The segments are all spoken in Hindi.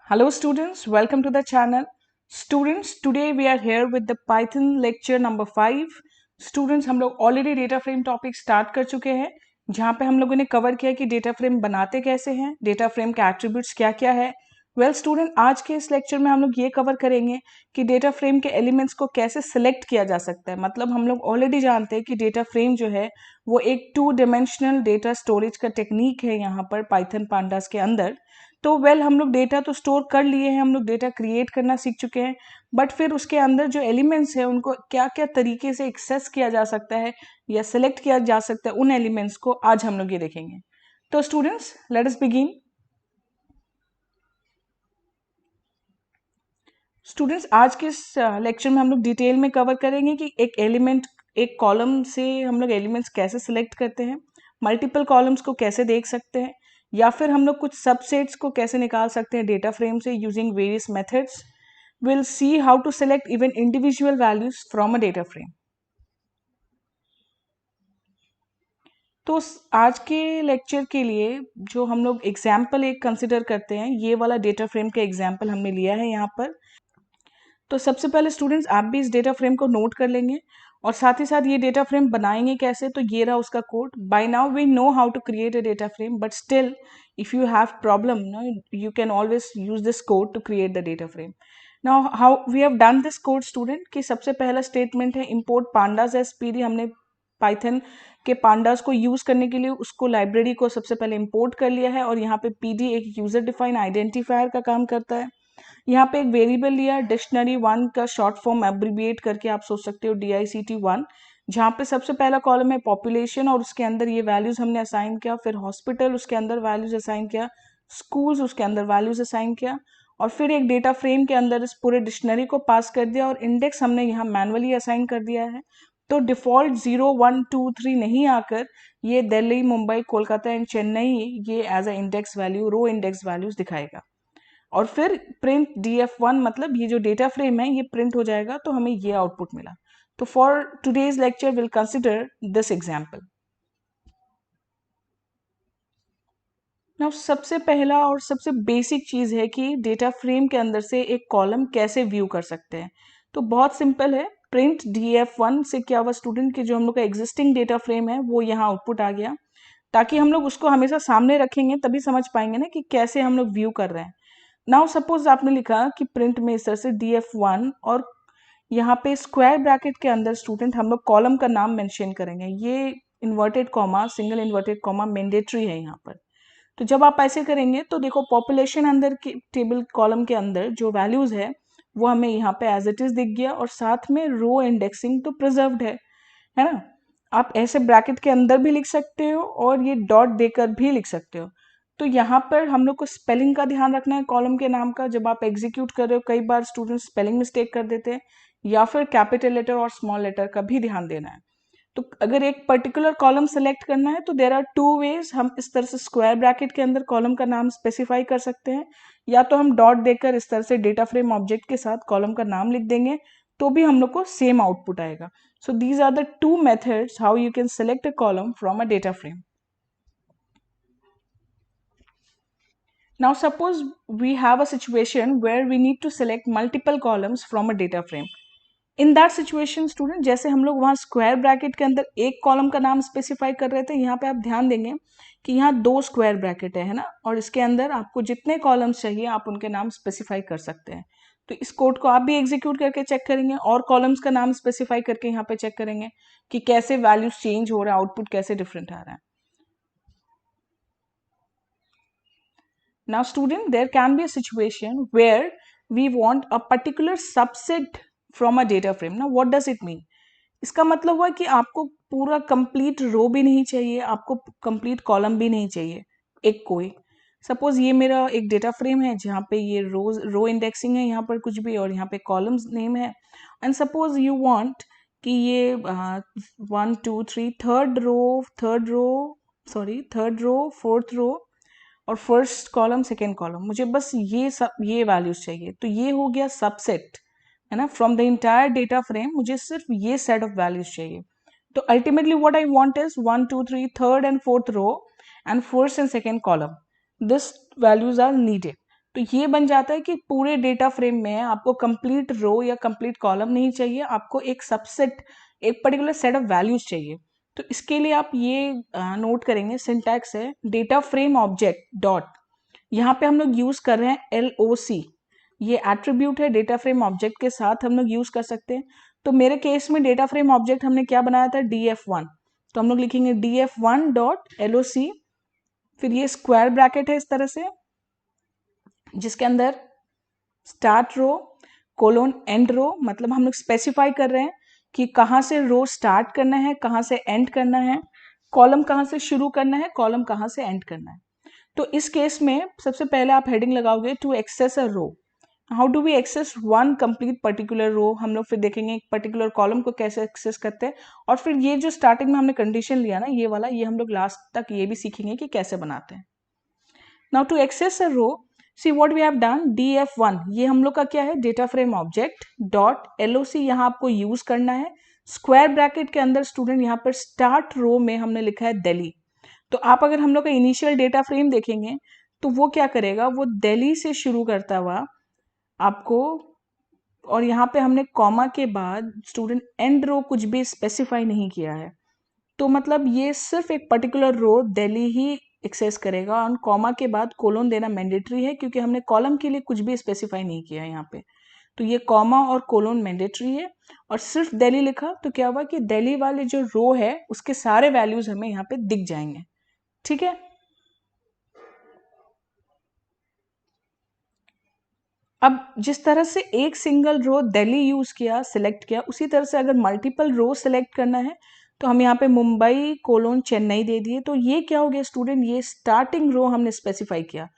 Hello students, welcome to the channel. Students, today we are here with the Python lecture number 5. Students, हम लोग already data frame topic start कर चुके हैं जहाँ पे हम लोगों ने कवर किया कि डेटा फ्रेम बनाते कैसे हैं, डेटा फ्रेम के एट्रीब्यूट्स क्या क्या है। स्टूडेंट, आज के इस लेक्चर में हम लोग ये कवर करेंगे कि डेटा फ्रेम के एलिमेंट्स को कैसे सिलेक्ट किया जा सकता है। मतलब हम लोग ऑलरेडी जानते हैं कि डेटा फ्रेम जो है वो एक 2 डायमेंशनल डेटा स्टोरेज का टेक्निक है यहाँ पर पाइथन पांडास के अंदर। तो हम लोग डेटा तो स्टोर कर लिए हैं, हम लोग डेटा क्रिएट करना सीख चुके हैं, बट फिर उसके अंदर जो एलिमेंट्स है उनको क्या क्या तरीके से एक्सेस किया जा सकता है या सिलेक्ट किया जा सकता है, उन एलिमेंट्स को आज हम लोग ये देखेंगे। तो students, let us begin. Students, आज के इस लेक्चर में हम लोग डिटेल में कवर करेंगे कि एक एलिमेंट, एक कॉलम से हम लोग एलिमेंट्स कैसे सिलेक्ट करते हैं, मल्टीपल कॉलम्स को कैसे देख सकते हैं, या फिर हम लोग कुछ सबसेट्स को कैसे निकाल सकते हैं डेटा फ्रेम से using various methods. Will see how to select even individual values from a data frame. तो आज के लेक्चर के लिए जो हम लोग एग्जाम्पल एक कंसिडर करते हैं, ये वाला डेटा फ्रेम का एग्जाम्पल हमने लिया है यहाँ पर। तो सबसे पहले स्टूडेंट्स, आप भी इस डेटा फ्रेम को नोट कर लेंगे और साथ ही साथ ये डेटा फ्रेम बनाएंगे कैसे। तो ये रहा उसका code. By now we know how to create a data frame, but still if you have problem no, you can always use this code to create the data frame. Now how we have done this code student, कि सबसे पहला स्टेटमेंट है इंपोर्ट पांडास एस पीडी। हमने पाइथन के पांडास को यूज करने के लिए उसको लाइब्रेरी को सबसे पहले इंपोर्ट कर लिया है, और यहाँ पे पीडी एक यूजर डिफाइन आइडेंटिफायर का काम करता है। यहाँ पे एक वेरिएबल लिया डिक्शनरी वन का शॉर्ट फॉर्म एब्रिविएट करके आप सोच सकते हो DICT1, जहाँ पे सबसे पहला कॉलम है पॉपुलेशन और उसके अंदर ये वैल्यूज हमने असाइन किया, फिर हॉस्पिटल उसके अंदर वैल्यूज असाइन किया, स्कूल्स उसके अंदर वैल्यूज असाइन किया, और फिर एक डेटा फ्रेम के अंदर इस पूरे डिक्शनरी को पास कर दिया, और इंडेक्स हमने यहाँ मैनुअली असाइन कर दिया है। तो डिफॉल्ट 0 1 2 3 नहीं आकर ये दिल्ली, मुंबई, कोलकाता एंड चेन्नई ये as a index value, row index values दिखाएगा। और फिर प्रिंट DF1, मतलब ये जो डेटा फ्रेम है ये प्रिंट हो जाएगा, तो हमें ये आउटपुट मिला। तो for today's lecture will consider this example. Now सबसे पहला और सबसे बेसिक चीज है कि डेटा फ्रेम के अंदर से एक कॉलम कैसे व्यू कर सकते हैं। तो बहुत सिंपल है, प्रिंट DF1 से क्या हुआ स्टूडेंट, कि जो हम लोग का एग्जिस्टिंग डेटा फ्रेम है वो यहाँ आउटपुट आ गया, ताकि हम लोग उसको हमेशा सामने रखेंगे तभी समझ पाएंगे ना कि कैसे हम लोग व्यू कर रहे हैं। नाउ सपोज आपने लिखा कि प्रिंट में इस तरह से DF1, और यहाँ पे स्क्वायर ब्रैकेट के अंदर स्टूडेंट हम लोग कॉलम का नाम मेंशन करेंगे। ये inverted comma, single inverted comma mandatory है यहाँ पर। तो जब आप ऐसे करेंगे तो देखो पॉपुलेशन अंदर के टेबल कॉलम के अंदर जो वैल्यूज है वो हमें यहाँ पे एज इट इज दिख गया, और साथ में रो इंडेक्सिंग तो प्रिजर्व्ड है ना। आप ऐसे ब्रैकेट के अंदर भी लिख सकते हो और ये डॉट देकर भी लिख सकते हो। तो यहाँ पर हम लोग को स्पेलिंग का ध्यान रखना है कॉलम के नाम का। जब आप एग्जीक्यूट कर रहे हो कई बार स्टूडेंट स्पेलिंग मिस्टेक कर देते हैं, या फिर कैपिटल लेटर और स्मॉल लेटर का भी ध्यान देना है। तो अगर एक पर्टिकुलर कॉलम सेलेक्ट करना है तो देर आर 2 वेज। हम इस तरह से स्क्वायर ब्रैकेट के अंदर कॉलम का नाम स्पेसिफाई कर सकते हैं, या तो हम डॉट देकर इस तरह से डेटा फ्रेम ऑब्जेक्ट के साथ कॉलम का नाम लिख देंगे, तो भी हम लोग को सेम आउटपुट आएगा। So these are the 2 methods how you can select a column from a data frame. Now suppose we have a situation where we need to select multiple columns from a data frame. In that situation student, जैसे हम लोग वहाँ स्क्वायर ब्रैकेट के अंदर एक कॉलम का नाम स्पेसिफाई कर रहे थे, यहाँ पे आप ध्यान देंगे कि यहाँ 2 स्क्वायर ब्रैकेट है ना, और इसके अंदर आपको जितने कॉलम्स चाहिए आप उनके नाम स्पेसिफाई कर सकते हैं। तो इस कोड को आप भी एग्जीक्यूट करके चेक करेंगे और कॉलम्स का नाम स्पेसिफाई करके यहाँ पे चेक करेंगे कि कैसे वैल्यूज चेंज हो रहा है, आउटपुट कैसे डिफरेंट आ रहा है। Now student, there can be a situation where we want a particular subset from a data frame. Now what does it mean? इसका मतलब हुआ कि आपको पूरा कंप्लीट रो भी नहीं चाहिए, आपको कंप्लीट कॉलम भी नहीं चाहिए, एक कोई। सपोज ये मेरा एक डेटा फ्रेम है जहाँ पे ये रो इंडेक्सिंग है यहाँ पर कुछ भी, और यहाँ पे कॉलम्स नेम है, एंड सपोज यू वांट कि ये 1 2 3 थर्ड रो फोर्थ रो और फर्स्ट कॉलम सेकेंड कॉलम, मुझे बस ये सब ये वैल्यूज चाहिए। तो ये हो गया सबसेट, है ना, from the entire data frame मुझे सिर्फ ये सेट ऑफ वैल्यूज चाहिए। तो ultimately what I want is 1 2 3 third and fourth row and first and second column, this values are needed. तो ये बन जाता है कि पूरे डेटा फ्रेम में आपको कंप्लीट रो या कंप्लीट कॉलम नहीं चाहिए, आपको एक सबसेट, एक पर्टिकुलर सेट ऑफ वैल्यूज चाहिए। तो इसके लिए आप ये नोट करेंगे, सिंटैक्स है डेटा फ्रेम ऑब्जेक्ट डॉट, यहाँ पे हम लोग यूज कर रहे हैं LOC, ये एट्रीब्यूट है डेटा फ्रेम ऑब्जेक्ट के साथ हम लोग यूज कर सकते हैं। तो मेरे केस में डेटा फ्रेम ऑब्जेक्ट हमने क्या बनाया था, DF1, तो हम लोग लिखेंगे DF1 डॉट LOC, फिर ये स्क्वायर ब्रैकेट है इस तरह से, जिसके अंदर स्टार्ट रो कोलोन एंड रो, मतलब हम लोग स्पेसिफाई कर रहे हैं कि कहाँ से रो स्टार्ट करना है, कहाँ से एंड करना है, कॉलम कहाँ से शुरू करना है, कॉलम कहाँ से एंड करना है। तो इस केस में सबसे पहले आप हेडिंग लगाओगे to access a row, how do we access one complete particular row, हम लोग फिर देखेंगे एक पर्टिकुलर कॉलम को कैसे एक्सेस करते हैं, और फिर ये जो स्टार्टिंग में हमने कंडीशन लिया ना ये वाला, ये हम लोग लास्ट तक ये भी सीखेंगे कि कैसे बनाते हैं। Now to access a row, see what we have done, DF1 ये हम लोग का क्या है, data frame object dot LOC, यहाँ आपको यूज करना है, स्क्वायर ब्रैकेट के अंदर स्टूडेंट यहाँ पर स्टार्ट रो में हमने लिखा है दिल्ली। तो आप अगर हम लोग का इनिशियल डेटा फ्रेम देखेंगे तो वो क्या करेगा, वो दिल्ली से शुरू करता हुआ आपको, और यहाँ पे हमने कॉमा के बाद स्टूडेंट एंड रो कुछ भी स्पेसिफाई नहीं किया है, तो मतलब ये सिर्फ एक पर्टिकुलर रो दिल्ली ही एक्सेस करेगा, और कॉमा के बाद कोलोन देना मैंडेटरी है क्योंकि हमने कॉलम के लिए कुछ भी स्पेसिफाई नहीं किया है यहाँ पे। तो ये कॉमा और कोलोन मैंडेटरी है, और सिर्फ दिल्ली लिखा तो क्या हुआ कि दिल्ली वाले जो रो है उसके सारे वैल्यूज हमें यहाँ पे दिख जाएंगे। ठीक है, अब जिस तरह से एक सिंगल रो दिल्ली यूज किया सिलेक्ट किया, उसी तरह से अगर मल्टीपल रो सिलेक्ट करना है तो हम यहाँ पे मुंबई कोलोन चेन्नई दे दिए। तो ये क्या हो गया स्टूडेंट, ये स्टार्टिंग रो हमने स्पेसिफाई किया।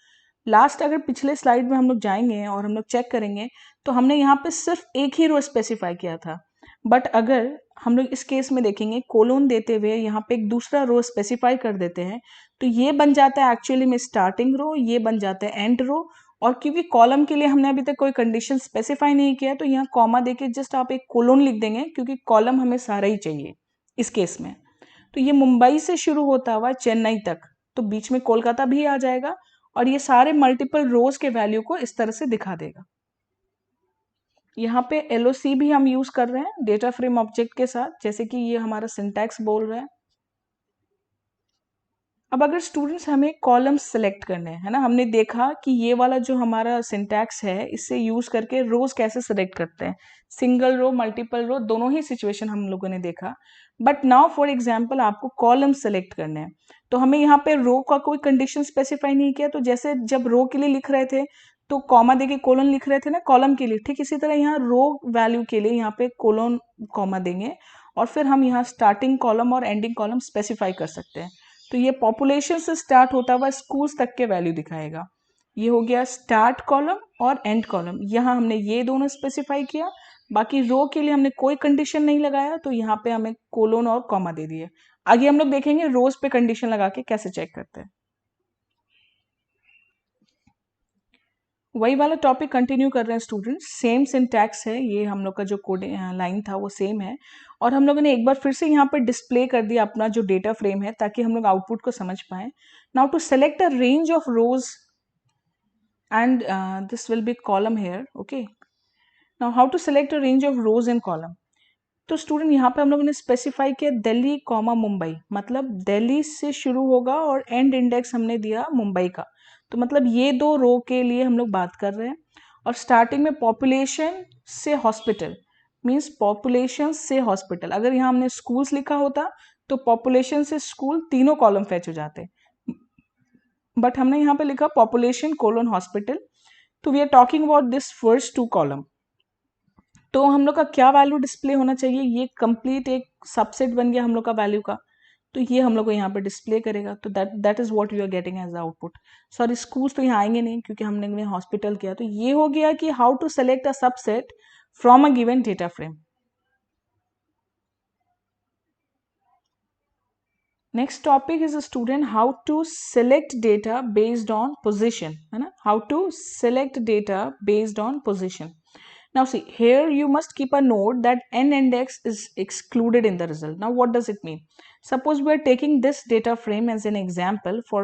लास्ट अगर पिछले स्लाइड में हम लोग जाएंगे और हम लोग चेक करेंगे तो हमने यहाँ पे सिर्फ एक ही रो स्पेसिफाई किया था, बट अगर हम लोग इस केस में देखेंगे कोलोन देते हुए यहाँ पे एक दूसरा रो स्पेसिफाई कर देते हैं, तो ये बन जाता है एक्चुअली में स्टार्टिंग रो, ये बन जाता है एंड रो। और क्योंकि कॉलम के लिए हमने अभी तक कोई कंडीशन स्पेसिफाई नहीं किया है तो यहाँ कॉमा देके जस्ट आप एक कोलोन लिख देंगे, क्योंकि कॉलम हमें सारा ही चाहिए इस केस में। तो ये मुंबई से शुरू होता हुआ चेन्नई तक, तो बीच में कोलकाता भी आ जाएगा, और ये सारे मल्टीपल रोज के वैल्यू को इस तरह से दिखा देगा। यहाँ पे LOC भी हम यूज कर रहे हैं डेटा फ्रेम ऑब्जेक्ट के साथ, जैसे कि ये हमारा सिंटैक्स बोल रहा है। अब अगर स्टूडेंट्स हमें कॉलम सेलेक्ट करने हैं, है ना, हमने देखा कि ये वाला जो हमारा सिंटैक्स है इससे यूज करके रोज कैसे सेलेक्ट करते हैं, सिंगल रो मल्टीपल रो दोनों ही सिचुएशन हम लोगों ने देखा। बट नाउ फॉर एग्जांपल आपको कॉलम सेलेक्ट करने हैं, तो हमें यहाँ पे रो का कोई कंडीशन स्पेसिफाई नहीं किया, तो जैसे जब रो के लिए लिख रहे थे तो कॉमा देके कोलन लिख रहे थे ना कॉलम के लिए, ठीक इसी तरह यहाँ रो वैल्यू के लिए यहाँ पे कोलन कॉमा देंगे, और फिर हम यहाँ स्टार्टिंग कॉलम और एंडिंग कॉलम स्पेसिफाई कर सकते हैं। तो ये पॉपुलेशन से स्टार्ट होता हुआ स्कूल्स तक के वैल्यू दिखाएगा। ये हो गया स्टार्ट कॉलम और एंड कॉलम, यहाँ हमने ये दोनों स्पेसिफाई किया, बाकी रो के लिए हमने कोई कंडीशन नहीं लगाया, तो यहाँ पे हमें कोलोन और कॉमा दे दिए। आगे हम लोग देखेंगे रोज पे कंडीशन लगा के कैसे चेक करते हैं। वही वाला टॉपिक कंटिन्यू कर रहे हैं स्टूडेंट्स, सेम सिंटैक्स है, ये हम लोग का जो कोड लाइन था वो सेम है, और हम लोगों ने एक बार फिर से यहाँ पर डिस्प्ले कर दिया अपना जो डेटा फ्रेम है ताकि हम लोग आउटपुट को समझ पाए। Now to select a range of rows and this will be column here, okay. Now how to select a range of rows in column, तो स्टूडेंट यहाँ पे हम लोगों ने स्पेसिफाई किया दिल्ली कॉमा मुंबई, मतलब दिल्ली से शुरू होगा और एंड इंडेक्स हमने दिया मुंबई का, तो मतलब ये दो रो के लिए हम लोग बात कर रहे हैं। और स्टार्टिंग में पॉपुलेशन से हॉस्पिटल, मीन्स पॉपुलेशन से हॉस्पिटल, अगर यहाँ हमने स्कूल्स लिखा होता तो पॉपुलेशन से स्कूल तीनों कॉलम फैच हो जाते, बट हमने यहाँ पे लिखा पॉपुलेशन कोलोन हॉस्पिटल, तो we are talking about this first two column. तो हम लोग का क्या वैल्यू डिस्प्ले होना चाहिए, ये कंप्लीट एक सबसेट बन गया हम लोग का वैल्यू का, तो ये हम लोग को यहाँ पे डिस्प्ले करेगा, तो that is what we are getting as output. Sorry schools तो यहाँ आएंगे नहीं क्योंकि हमने हॉस्पिटल किया, तो ये हो गया कि how to select a subset from a given data frame. Next topic is a student how to select data based on position, है ना, how to select data based on position. Now see, here you must keep a note that n index is excluded in the result. Now what does it mean? Suppose we are taking this data frame as an example for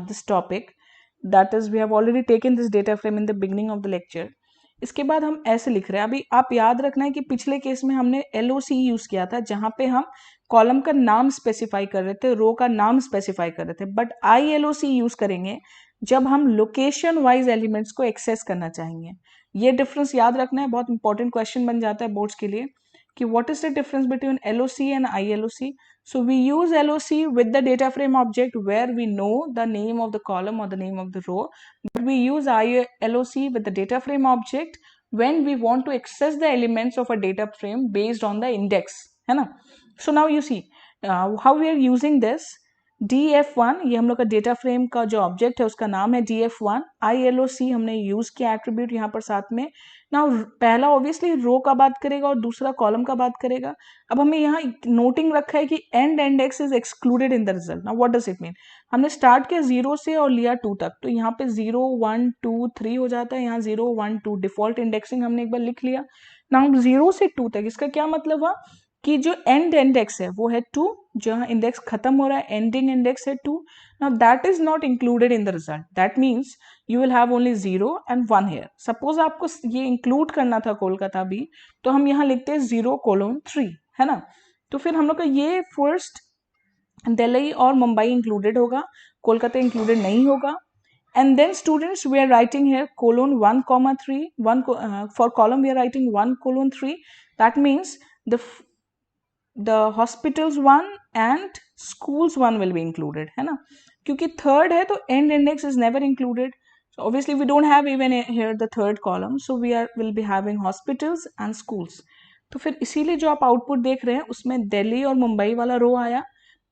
this topic. That is we have already taken this data frame in the beginning of the lecture. इसके बाद हम ऐसे लिख रहे हैं, अभी आप याद रखना है कि पिछले केस में हमने LOC यूज किया था जहां पे हम कॉलम का नाम स्पेसिफाई कर रहे थे, रो का नाम स्पेसिफाई कर रहे थे, बट ILOC यूज करेंगे जब हम लोकेशन वाइज एलिमेंट्स को एक्सेस करना चाहेंगे। ये डिफरेंस याद रखना है, बहुत इंपॉर्टेंट क्वेश्चन बन जाता है बोर्ड्स के लिए कि what is the difference between LOC and ILOC। So we use LOC with the data frame object where we know the name of the column or the name of the row, but we use ILOC with the data frame object when we want to access the elements of a data frame based on the index, है ना। So now you see how we are using this DF1, ये हम लोग का डेटा फ्रेम का जो ऑब्जेक्ट है उसका नाम है DF1, ILOC हमने यूज किया एट्रीब्यूट यहाँ पर साथ में। ना पहला ऑब्वियसली रो का बात करेगा और दूसरा कॉलम का बात करेगा। अब हमें यहाँ नोटिंग रखा है कि and index is excluded in the result. Now what does it mean, हमने स्टार्ट किया 0 से और लिया 2 तक, तो यहाँ पे 0 1 2 3 हो जाता है, यहाँ 0 1 2 डिफॉल्ट इंडेक्सिंग हमने एक बार लिख लिया। नाउ 0 से 2 तक इसका क्या मतलब हुआ कि जो एंड इंडेक्स है वो है 2, जहां इंडेक्स खत्म हो रहा है एंडिंग इंडेक्स है 2। Now that is not included in the result, that means you will have only 0 and 1 here. Suppose आपको ये इंक्लूड करना था कोलकाता भी, तो हम यहाँ लिखते हैं 0:3, है ना। तो फिर हम लोग का ये फर्स्ट दिल्ली और मुंबई इंक्लूडेड होगा, कोलकाता इंक्लूडेड नहीं होगा। And then students, we are writing here :1,3, for column we are writing 1:3, that means the hospitals one and schools one will be included, है ना। क्योंकि थर्ड है तो end index is never included, so obviously we don't have even here the third column, so will be having hospitals and schools। तो फिर इसीलिए जो आप आउटपुट देख रहे हैं उसमें दिल्ली और मुंबई वाला रो आया,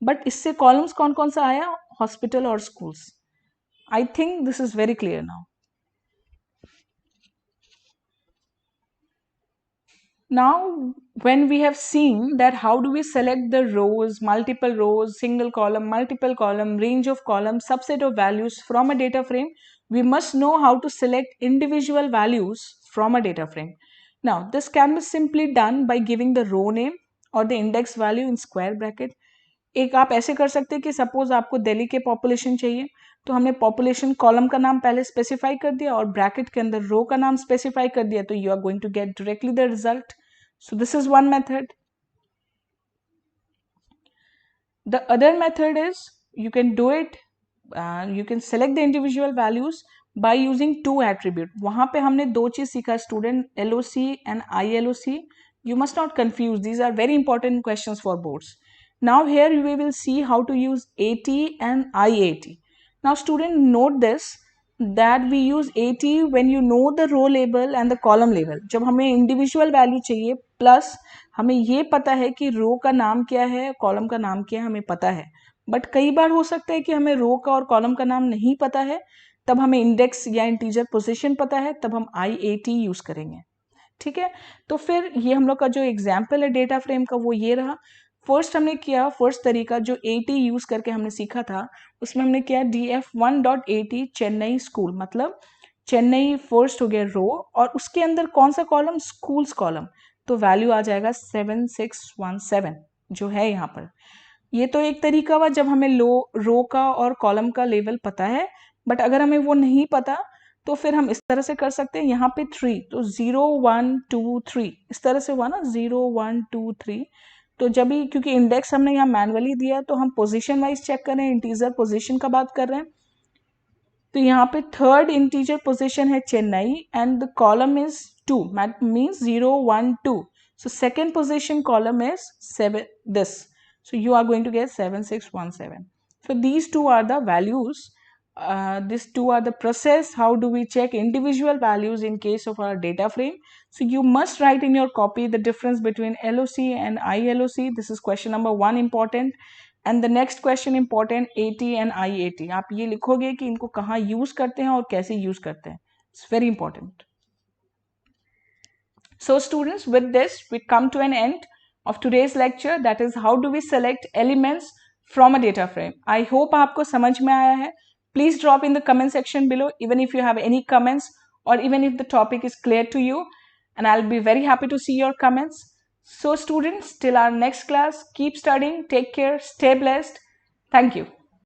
बट इससे कॉलम्स कौन कौन सा आया, हॉस्पिटल और schools. I think this is very clear now. Now, when we have seen that how do we select the rows, multiple rows, single column, multiple column, range of columns, subset of values from a data frame, we must know how to select individual values from a data frame. Now, this can be simply done by giving the row name or the index value in square bracket. एक आप ऐसे कर सकते हैं कि सपोज आपको दिल्ली के पॉपुलेशन चाहिए, तो हमने पॉपुलेशन कॉलम का नाम पहले स्पेसिफाई कर दिया और ब्रैकेट के अंदर रो का नाम स्पेसिफाई कर दिया, तो you are going to get directly the result. So this is one method. The other method is you can do it, you can select the individual values by using 2 attribute। वहां पे हमने दो चीज सीखा student, LOC and ILOC। you must not confuse, these are very important questions for boards। Now here we will see how to use AT and IAT। Now student note this that we use AT when you know the row label and the column label। जब हमें individual value चाहिए प्लस हमें ये पता है कि रो का नाम क्या है, कॉलम का नाम क्या है, हमें पता है। बट कई बार हो सकता है कि हमें रो का और कॉलम का नाम नहीं पता है, तब हमें इंडेक्स या इंटीजर पोजीशन पता है, तब हम IAT यूज करेंगे। ठीक है, तो फिर ये हम लोग का जो एग्जाम्पल है डेटा फ्रेम का वो ये रहा। फर्स्ट हमने किया, फर्स्ट तरीका जो AT यूज करके हमने सीखा था, उसमें हमने किया DF1.AT चेन्नई स्कूल, मतलब चेन्नई फर्स्ट हो गया रो और उसके अंदर कौन सा कॉलम, स्कूल्स कॉलम, तो वैल्यू आ जाएगा 7617 जो है यहाँ पर। ये तो एक तरीका हुआ जब हमें रो का और कॉलम का लेवल पता है, बट अगर हमें वो नहीं पता तो फिर हम इस तरह से कर सकते हैं, यहाँ पे 3 तो 0 1 2 3 इस तरह से हुआ ना, 0 1 2 3। तो जब भी, क्योंकि इंडेक्स हमने यहाँ मैनुअली दिया है तो हम पोजीशन वाइज चेक कर रहे हैं, इंटीजर पोजीशन का बात कर रहे हैं। तो यहाँ पे थर्ड इंटीजर पोजीशन है Chennai and the column is 2, means 0 1 2। So second position column is 7 this, so you are going to get 7617। so these two are the values, these two are the process how do we check individual values in case of our data frame। so you must write in your copy the difference between LOC and ILOC, this is question number 1 important, and the next question important AT and IAT। आप ये लिखोगे कि इनको कहाँ यूज करते हैं और कैसे यूज करते हैं, it's very important। so students, with this we come to an end of today's lecture, that is how do we select elements from a data frame। I hope आपको समझ में आया है। Please drop in the comment section below even if you have any comments or even if the topic is clear to you, and I'll be very happy to see your comments। So students, till our next class, keep studying, take care, stay blessed, thank you।